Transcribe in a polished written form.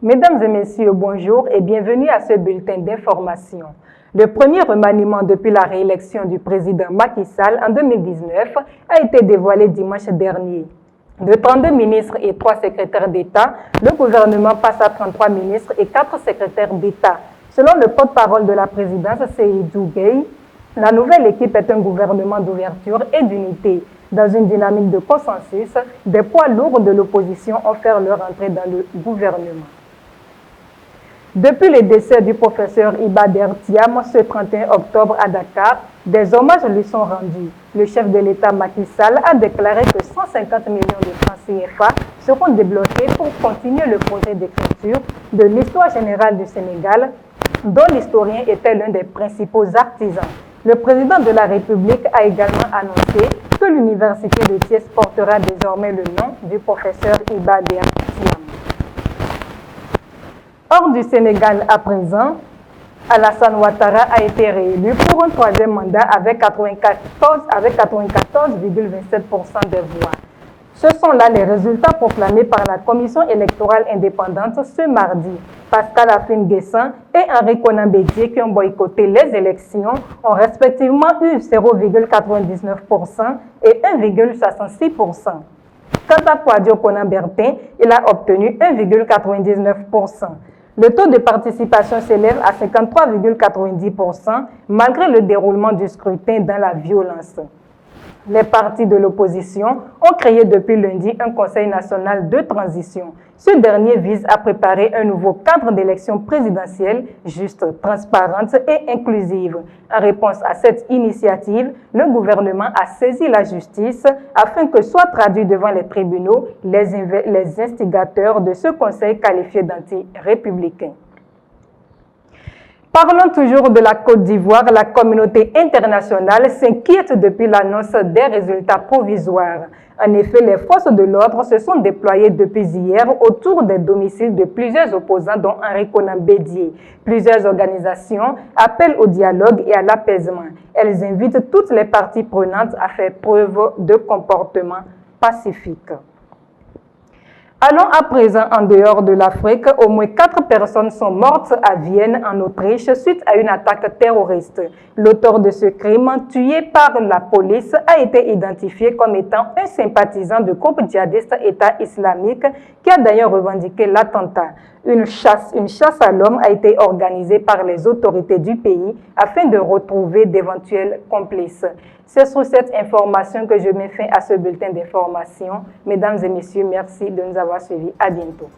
Mesdames et messieurs, bonjour et bienvenue à ce bulletin d'information. Le premier remaniement depuis la réélection du président Macky Sall en 2019 a été dévoilé dimanche dernier. De 32 ministres et 3 secrétaires d'État, le gouvernement passe à 33 ministres et 4 secrétaires d'État. Selon le porte-parole de la présidence, Seydou Gueye, la nouvelle équipe est un gouvernement d'ouverture et d'unité. Dans une dynamique de consensus, des poids lourds de l'opposition ont fait leur entrée dans le gouvernement. Depuis le décès du professeur Iba Der Thiam ce 31 octobre à Dakar, des hommages lui sont rendus. Le chef de l'État Macky Sall a déclaré que 150 millions de francs CFA seront débloqués pour continuer le projet d'écriture de l'histoire générale du Sénégal, dont l'historien était l'un des principaux artisans. Le président de la République a également annoncé que l'université de Thiès portera désormais le nom du professeur Iba Der Thiam. Hors du Sénégal à présent, Alassane Ouattara a été réélu pour un troisième mandat avec 94,27% des voix. Ce sont là les résultats proclamés par la Commission électorale indépendante ce mardi. Pascal Afine-Guessan et Henri Konan Bédié, qui ont boycotté les élections, ont respectivement eu 0,99% et 1,66%. Quant à Kouadio Konan Bertin, il a obtenu 1,99%. Le taux de participation s'élève à 53,90% malgré le déroulement du scrutin dans la violence. Les partis de l'opposition ont créé depuis lundi un Conseil national de transition. Ce dernier vise à préparer un nouveau cadre d'élection présidentielle juste, transparente et inclusive. En réponse à cette initiative, le gouvernement a saisi la justice afin que soient traduits devant les tribunaux les instigateurs de ce conseil qualifié d'anti-républicain. Parlons toujours de la Côte d'Ivoire. La communauté internationale s'inquiète depuis l'annonce des résultats provisoires. En effet, les forces de l'ordre se sont déployées depuis hier autour des domiciles de plusieurs opposants, dont Henri Konan Bédié. Plusieurs organisations appellent au dialogue et à l'apaisement. Elles invitent toutes les parties prenantes à faire preuve de comportement pacifique. Allons à présent en dehors de l'Afrique. Au moins 4 personnes sont mortes à Vienne, en Autriche, suite à une attaque terroriste. L'auteur de ce crime, tué par la police, a été identifié comme étant un sympathisant du groupe djihadiste État islamique qui a d'ailleurs revendiqué l'attentat. Une chasse à l'homme a été organisée par les autorités du pays afin de retrouver d'éventuels complices. C'est sur cette information que je mets fin à ce bulletin d'information. Mesdames et messieurs, merci de nous avoir suivis. À bientôt.